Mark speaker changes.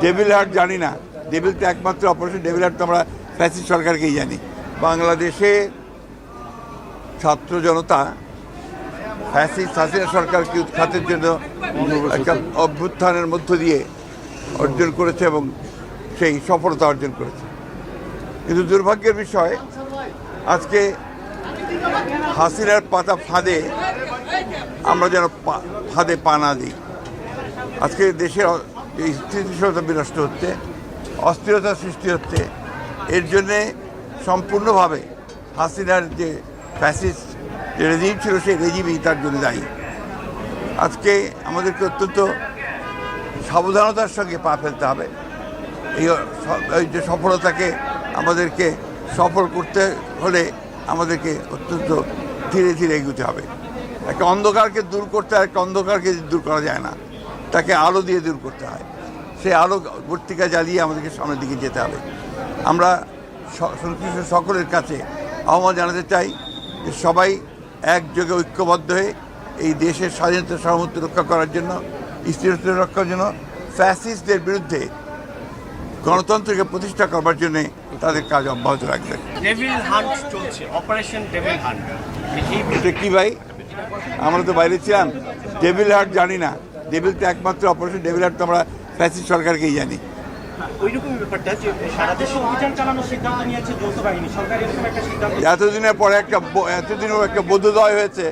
Speaker 1: Devil heart জানি না, devil তো একমাত্র অপারেশন ডেভিল হার্ট তো আমরা ফ্যাসিস্ট সরকারকেই জানি। বাংলাদেশে ছাত্র জনতা ফ্যাসিস্ট হাসিনা সরকারকে উৎখাতের জন্য একটা অভ্যুত্থানের মধ্য দিয়ে অর্জন করেছে এবং সেই সফলতা অর্জন করেছে। কিন্তু দুর্ভাগ্যের বিষয় আজকে হাসিনার পাতা ফাঁদে আমরা যেন ফাঁদে পা না দিই। আজকে দেশের স্থিতিশীলতা বিনষ্ট হচ্ছে, অস্থিরতা সৃষ্টি হচ্ছে। এর জন্যে সম্পূর্ণভাবে হাসিনার যে ফ্যাসিস্ট যে রেজিম ছিল সেই রেজিমই তার জন্য দায়ী। আজকে আমাদেরকে অত্যন্ত সাবধানতার সঙ্গে পা ফেলতে হবে। এই যে সফলতাকে আমাদেরকে সফল করতে হলে আমাদেরকে অত্যন্ত ধীরে ধীরে এগোতে হবে। একটা অন্ধকারকে দূর করতে হয়, একটা অন্ধকারকে দূর করা যায় না, তাকে আলো দিয়ে দূর করতে হয়। সেই আলো বর্তিকা জ্বালিয়ে আমাদেরকে সামনের দিকে যেতে হবে। আমরা সংশ্লিষ্ট সকলের কাছে আহ্বান জানাতে চাই যে সবাই একযোগে ঐক্যবদ্ধ হয়ে এই দেশের স্বাধীনতা সার্বভৌমত্ব রক্ষা করার জন্য, স্থিরতা রক্ষার জন্য, ফ্যাসিস্টদের বিরুদ্ধে গণতন্ত্রকে প্রতিষ্ঠা করবার জন্য তাদের কাজ অব্যাহত রাখবেন। এটা কি ভাই? আমরা তো বাইরে ছিলাম, ডেভিল হার্ট জানি না, ডেভিল তো একমাত্র অপারেশন ডেভিল হার্ট তো আমরা ফ্যাসিস্ট সরকারকেই জানি। এতদিনের পরে এতদিনও একটা বোধোদয় হয়েছে